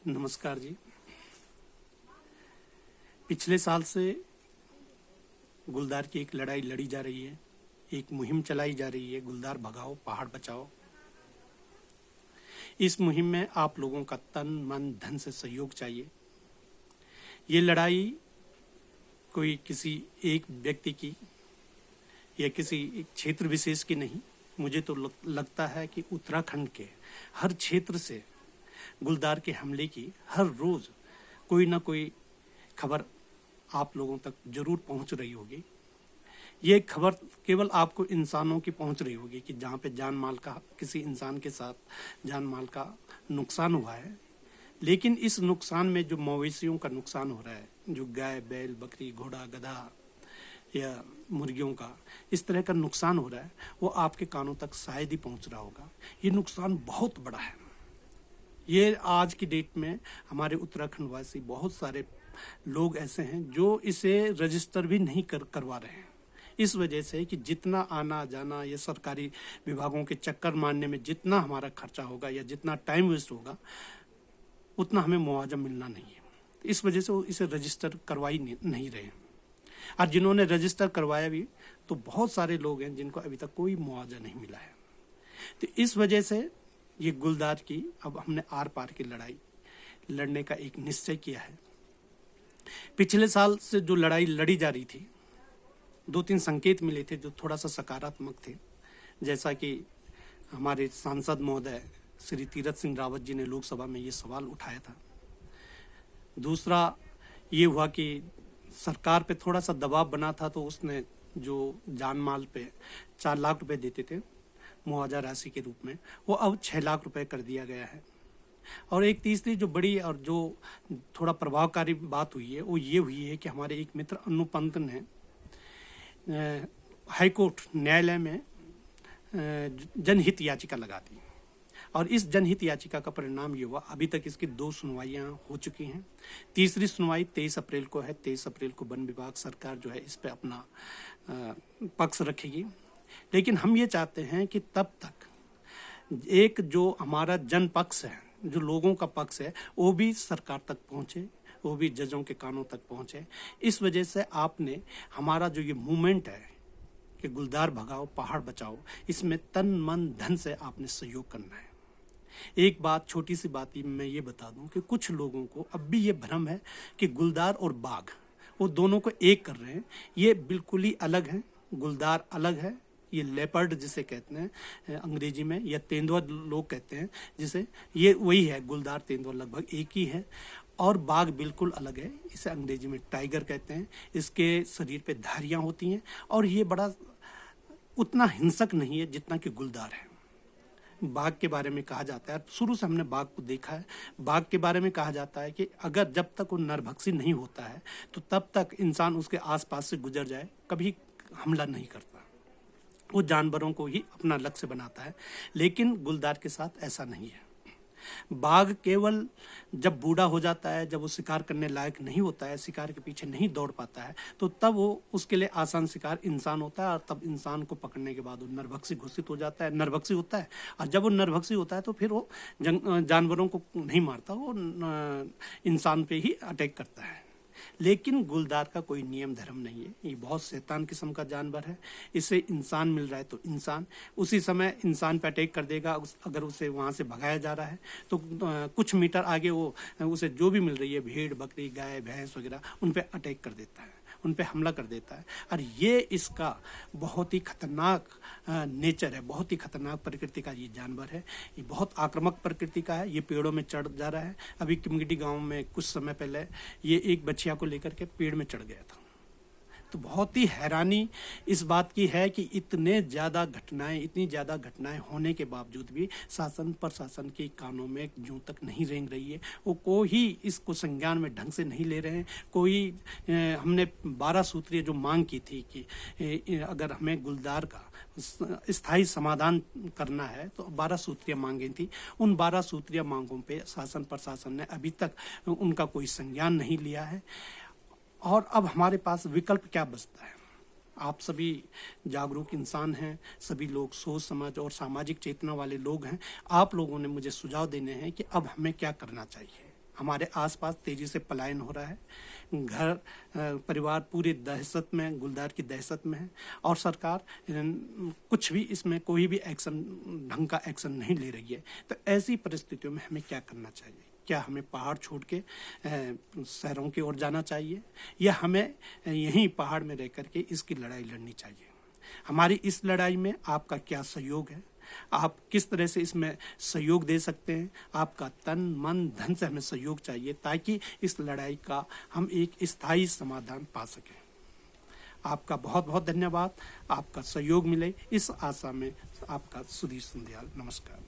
नमस्कार जी। पिछले साल से गुलदार की एक लड़ाई लड़ी जा रही है, एक मुहिम चलाई जा रही है, गुलदार भगाओ पहाड़ बचाओ। इस मुहिम में आप लोगों का तन मन धन से सहयोग चाहिए। ये लड़ाई कोई किसी एक व्यक्ति की या किसी एक क्षेत्र विशेष की नहीं, मुझे तो लगता है कि उत्तराखंड के हर क्षेत्र से गुलदार के हमले की हर रोज कोई ना कोई खबर आप लोगों तक जरूर पहुंच रही होगी। ये खबर केवल आपको इंसानों की पहुंच रही होगी कि जहां पे जान माल का, किसी इंसान के साथ जान माल का नुकसान हुआ है। लेकिन इस नुकसान में जो मवेशियों का नुकसान हो रहा है, जो गाय बैल बकरी घोड़ा गधा या मुर्गियों का इस तरह का नुकसान हो रहा है, वो आपके कानों तक शायद ही पहुंच रहा होगा। ये नुकसान बहुत बड़ा है। ये आज की डेट में हमारे उत्तराखंड वासी बहुत सारे लोग ऐसे हैं जो इसे रजिस्टर भी नहीं करवा रहे हैं। इस वजह से कि जितना आना जाना या सरकारी विभागों के चक्कर मारने में जितना हमारा खर्चा होगा या जितना टाइम वेस्ट होगा, उतना हमें मुआवजा मिलना नहीं है। इस वजह से वो इसे रजिस्टर करवा ही नहीं रहे हैं। और जिन्होंने रजिस्टर करवाया भी, तो बहुत सारे लोग हैं जिनको अभी तक कोई मुआवजा नहीं मिला है। तो इस वजह से ये गुलदार की अब हमने आर पार की लड़ाई लड़ने का एक निश्चय किया है। पिछले साल से जो लड़ाई लड़ी जा रही थी, 2-3 संकेत मिले थे जो थोड़ा सा सकारात्मक थे। जैसा कि हमारे सांसद महोदय श्री तीरथ सिंह रावत जी ने लोकसभा में ये सवाल उठाया था। दूसरा ये हुआ कि सरकार पे थोड़ा सा दबाव बना था, तो उसने जो जान माल पे 4 लाख रुपए देते थे मुआवजा राशि के रूप में, वो अब 6 लाख रुपए कर दिया गया है। और एक तीसरी जो बड़ी और जो थोड़ा प्रभावकारी बात हुई है, वो ये हुई है कि हमारे एक मित्र अनु पंत ने हाईकोर्ट न्यायालय में जनहित याचिका लगा दी। और इस जनहित याचिका का परिणाम ये हुआ, अभी तक इसकी 2 सुनवाइयां हो चुकी हैं। तीसरी सुनवाई 23 अप्रैल को है। 23 अप्रैल को वन विभाग सरकार जो है इस पे अपना पक्ष रखेगी। लेकिन हम ये चाहते हैं कि तब तक एक जो हमारा जन पक्ष है, जो लोगों का पक्ष है, वो भी सरकार तक पहुंचे, वो भी जजों के कानों तक पहुंचे। इस वजह से आपने हमारा जो ये मूवमेंट है कि गुलदार भगाओ पहाड़ बचाओ, इसमें तन मन धन से आपने सहयोग करना है। एक बात, छोटी सी बात ही मैं ये बता दूं कि कुछ लोगों को अब भी ये भ्रम है कि गुलदार और बाघ वो दोनों को एक कर रहे हैं। ये बिल्कुल ही अलग है। गुलदार अलग है, ये लेपर्ड जिसे कहते हैं अंग्रेजी में, या तेंदुआ लोग कहते हैं जिसे, ये वही है। गुलदार तेंदुआ लगभग एक ही है। और बाघ बिल्कुल अलग है, इसे अंग्रेजी में टाइगर कहते हैं। इसके शरीर पे धारियां होती हैं और ये बड़ा उतना हिंसक नहीं है जितना कि गुलदार है। बाघ के बारे में कहा जाता है, शुरू से हमने बाघ को देखा है, बाघ के बारे में कहा जाता है कि अगर जब तक वो नरभक्षी नहीं होता है तो तब तक इंसान उसके आसपास से गुजर जाए कभी हमला नहीं करता। वो जानवरों को ही अपना लक्ष्य बनाता है। लेकिन गुलदार के साथ ऐसा नहीं है। बाघ केवल जब बूढ़ा हो जाता है, जब वो शिकार करने लायक नहीं होता है, शिकार के पीछे नहीं दौड़ पाता है, तो तब वो उसके लिए आसान शिकार इंसान होता है। और तब इंसान को पकड़ने के बाद वो नरभक्षी घोषित हो जाता है, नरभक्षी होता है। और जब वो नरभक्षी होता है तो फिर वो जानवरों को नहीं मारता, वो इंसान पे ही अटैक करता है। लेकिन गुलदार का कोई नियम धर्म नहीं है। ये बहुत शैतान किस्म का जानवर है। इसे इंसान मिल रहा है तो इंसान उसी समय इंसान पे अटैक कर देगा। अगर उसे वहां से भगाया जा रहा है तो कुछ मीटर आगे वो उसे जो भी मिल रही है, भेड़ बकरी गाय भैंस वगैरह, उन पे अटैक कर देता है, उन पे हमला कर देता है। और ये इसका बहुत ही खतरनाक नेचर है, बहुत ही खतरनाक प्रकृति का ये जानवर है। ये बहुत आक्रामक प्रकृति का है। ये पेड़ों में चढ़ जा रहा है। अभी किमगिटी गांव में कुछ समय पहले ये एक बच्चिया को लेकर के पेड़ में चढ़ गया था। तो बहुत ही हैरानी इस बात की है कि इतनी ज़्यादा घटनाएं होने के बावजूद भी शासन प्रशासन के कानों में जूं तक नहीं रेंग रही है। वो कोई इसको संज्ञान में ढंग से नहीं ले रहे हैं। कोई हमने 12 सूत्रीय जो मांग की थी कि अगर हमें गुलदार का स्थायी समाधान करना है तो 12 सूत्रीय मांगें थी। उन 12 सूत्रीय मांगों पे शासन प्रशासन ने अभी तक उनका कोई संज्ञान नहीं लिया है। और अब हमारे पास विकल्प क्या बचता है? आप सभी जागरूक इंसान हैं, सभी लोग सोच समझ और सामाजिक चेतना वाले लोग हैं। आप लोगों ने मुझे सुझाव देने हैं कि अब हमें क्या करना चाहिए। हमारे आसपास तेजी से पलायन हो रहा है, घर परिवार पूरी दहशत में, गुलदार की दहशत में है, और सरकार कुछ भी इसमें कोई भी एक्शन, ढंग का एक्शन नहीं ले रही है। तो ऐसी परिस्थितियों में हमें क्या करना चाहिए? क्या हमें पहाड़ छोड़ के शहरों की ओर जाना चाहिए, या हमें यहीं पहाड़ में रह कर के इसकी लड़ाई लड़नी चाहिए? हमारी इस लड़ाई में आपका क्या सहयोग है? आप किस तरह से इसमें सहयोग दे सकते हैं? आपका तन मन धन से हमें सहयोग चाहिए, ताकि इस लड़ाई का हम एक स्थायी समाधान पा सकें। आपका बहुत बहुत धन्यवाद। आपका सहयोग मिले इस आशा में आपका सुधीर सुंदयाल। नमस्कार।